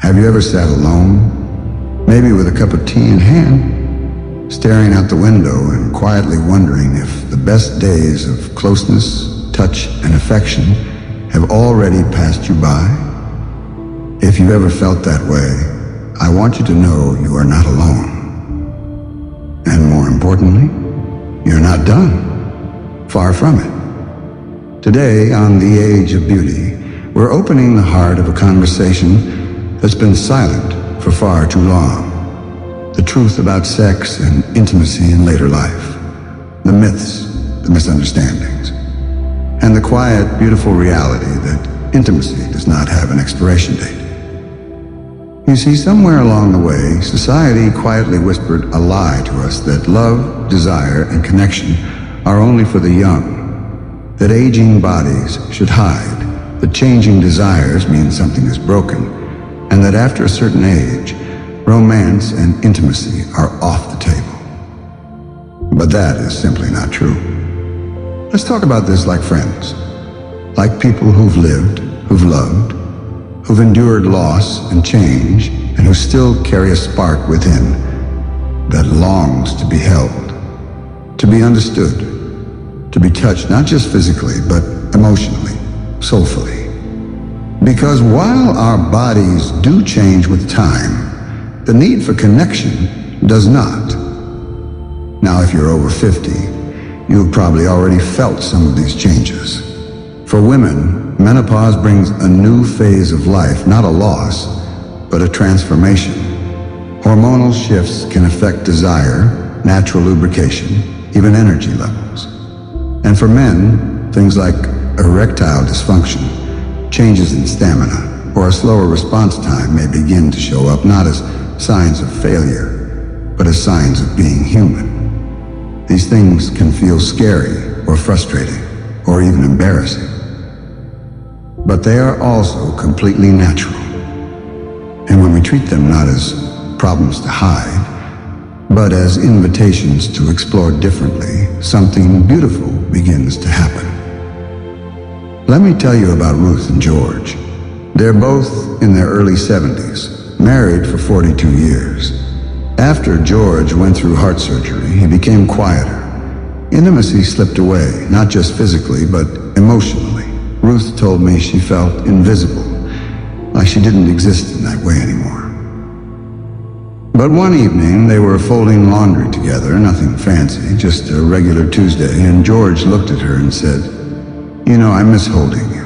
Have you ever sat alone, maybe with a cup of tea in hand, staring out the window and quietly wondering if the best days of closeness, touch, and affection have already passed you by? If you've ever felt that way, I want you to know you are not alone. And more importantly, you're not done. Far from it. Today, on The Age of Beauty, we're opening the heart of a conversation that's been silent for far too long. The truth about sex and intimacy in later life. The myths, the misunderstandings, and the quiet, beautiful reality that intimacy does not have an expiration date. You see, somewhere along the way, society quietly whispered a lie to us that love, desire, and connection are only for the young, that aging bodies should hide, that changing desires mean something is broken, and that after a certain age, romance and intimacy are off the table. But that is simply not true. Let's talk about this like friends, like people who've lived, who've loved, who've endured loss and change, and who still carry a spark within that longs to be held, to be understood, to be touched not just physically, but emotionally, soulfully. Because while our bodies do change with time, the need for connection does not. Now, if you're over 50, you've probably already felt some of these changes. For women, menopause brings a new phase of life, not a loss, but a transformation. Hormonal shifts can affect desire, natural lubrication, even energy levels. And for men, things like erectile dysfunction, changes in stamina, or a slower response time may begin to show up not as signs of failure, but as signs of being human. These things can feel scary or frustrating or even embarrassing. But they are also completely natural. And when we treat them not as problems to hide, but as invitations to explore differently, something beautiful begins to happen. Let me tell you about Ruth and George. They're both in their early 70s, married for 42 years. After George went through heart surgery, he became quieter. Intimacy slipped away, not just physically, but emotionally. Ruth told me she felt invisible, like she didn't exist in that way anymore. But one evening, they were folding laundry together, nothing fancy, just a regular Tuesday, and George looked at her and said, "You know, I miss holding you.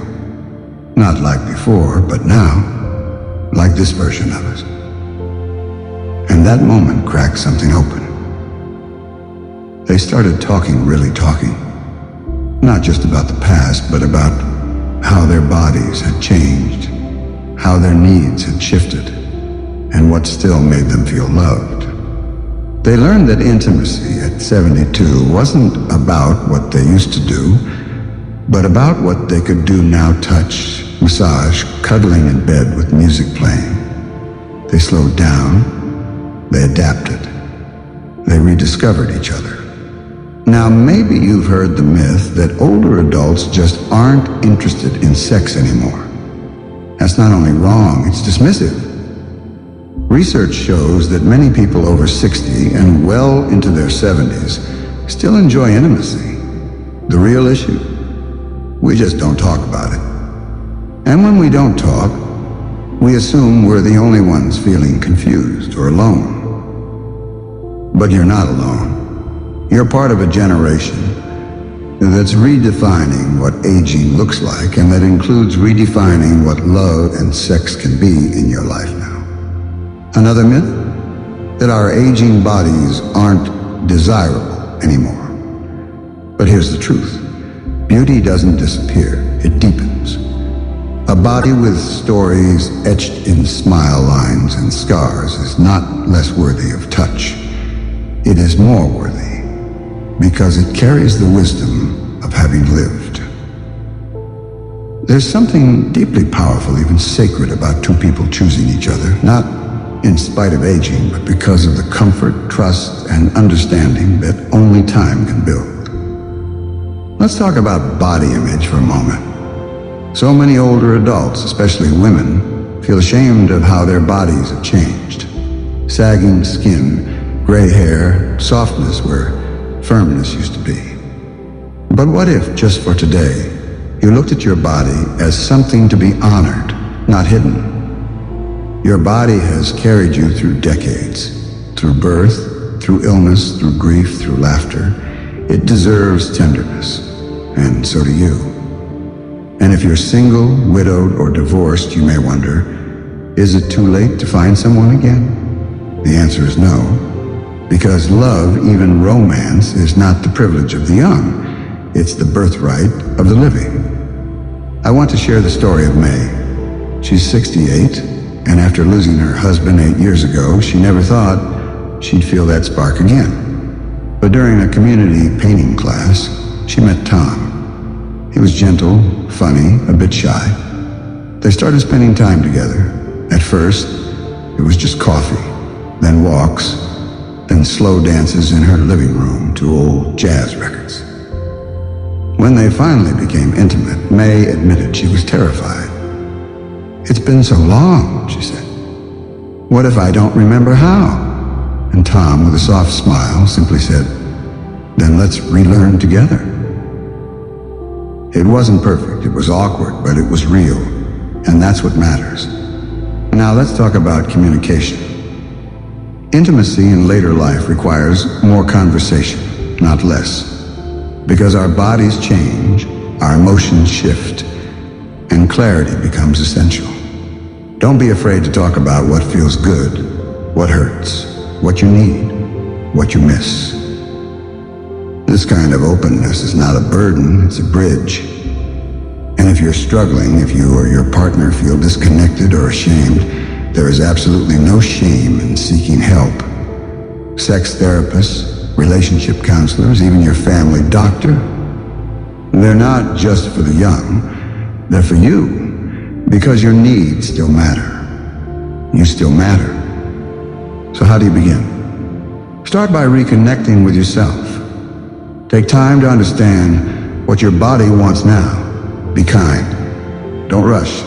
Not like before, but now, like this version of us." And that moment cracked something open. They started talking, really talking, not just about the past, but about how their bodies had changed, how their needs had shifted, and what still made them feel loved. They learned that intimacy at 72 wasn't about what they used to do, but about what they could do now: touch, massage, cuddling in bed with music playing. They slowed down, they adapted, they rediscovered each other. Now, maybe you've heard the myth that older adults just aren't interested in sex anymore. That's not only wrong, it's dismissive. Research shows that many people over 60 and well into their 70s still enjoy intimacy. The real issue? We just don't talk about it. And when we don't talk, we assume we're the only ones feeling confused or alone. But you're not alone. You're part of a generation that's redefining what aging looks like, and that includes redefining what love and sex can be in your life now. Another myth? That our aging bodies aren't desirable anymore. But here's the truth. Beauty doesn't disappear, it deepens. A body with stories etched in smile lines and scars is not less worthy of touch. It is more worthy, because it carries the wisdom of having lived. There's something deeply powerful, even sacred, about two people choosing each other, not in spite of aging, but because of the comfort, trust, and understanding that only time can build. Let's talk about body image for a moment. So many older adults, especially women, feel ashamed of how their bodies have changed. Sagging skin, gray hair, softness where firmness used to be. But what if, just for today, you looked at your body as something to be honored, not hidden? Your body has carried you through decades, through birth, through illness, through grief, through laughter. It deserves tenderness, and so do you. And if you're single, widowed, or divorced, you may wonder, is it too late to find someone again? The answer is no, because love, even romance, is not the privilege of the young. It's the birthright of the living. I want to share the story of May. She's 68, and after losing her husband 8 years ago, she never thought she'd feel that spark again. But during a community painting class, she met Tom. He was gentle, funny, a bit shy. They started spending time together. At first, it was just coffee, then walks, then slow dances in her living room to old jazz records. When they finally became intimate, May admitted she was terrified. "It's been so long," she said. "What if I don't remember how?" And Tom, with a soft smile, simply said, "Then let's relearn together." It wasn't perfect, it was awkward, but it was real, and that's what matters. Now let's talk about communication. Intimacy in later life requires more conversation, not less. Because our bodies change, our emotions shift, and clarity becomes essential. Don't be afraid to talk about what feels good, what hurts, what you need, what you miss. This kind of openness is not a burden, it's a bridge. And if you're struggling, if you or your partner feel disconnected or ashamed, there is absolutely no shame in seeking help. Sex therapists, relationship counselors, even your family doctor, they're not just for the young, they're for you, because your needs still matter. You still matter. So how do you begin? Start by reconnecting with yourself. Take time to understand what your body wants now. Be kind. Don't rush.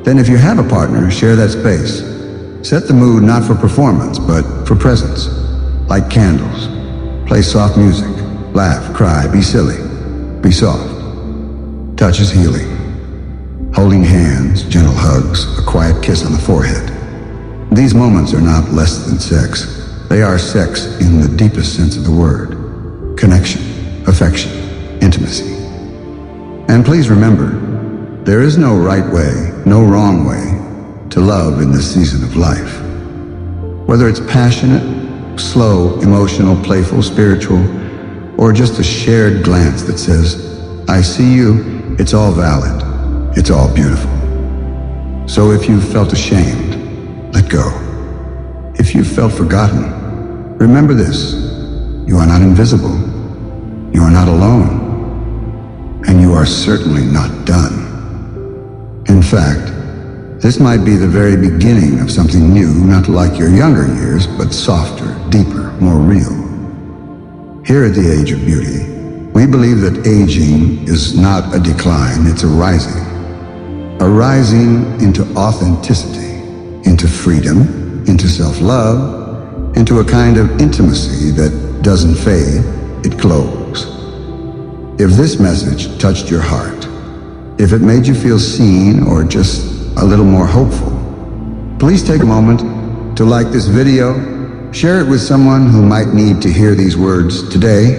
Then if you have a partner, share that space. Set the mood not for performance, but for presence. Light candles. Play soft music. Laugh, cry, be silly. Be soft. Touch is healing. Holding hands, gentle hugs, a quiet kiss on the forehead. These moments are not less than sex. They are sex in the deepest sense of the word. Connection, affection, intimacy. And please remember, there is no right way, no wrong way to love in this season of life. Whether it's passionate, slow, emotional, playful, spiritual, or just a shared glance that says, "I see you," it's all valid. It's all beautiful. So if you've felt ashamed, let go. If you've felt forgotten, remember this: you are not invisible. You are not alone. And you are certainly not done. In fact, this might be the very beginning of something new, not like your younger years, but softer, deeper, more real. Here at the Age of Beauty, we believe that aging is not a decline, it's a rising. A rising into authenticity, into freedom, into self-love, into a kind of intimacy that doesn't fade, it glows. If this message touched your heart, if it made you feel seen or just a little more hopeful, please take a moment to like this video, share it with someone who might need to hear these words today,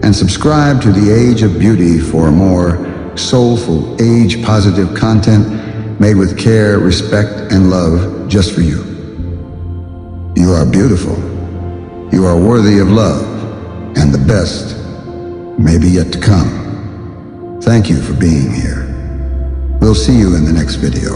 and subscribe to the Age of Beauty for more soulful, age-positive content made with care, respect, and love just for you. You are beautiful. You are worthy of love, and the best may be yet to come. Thank you for being here. We'll see you in the next video.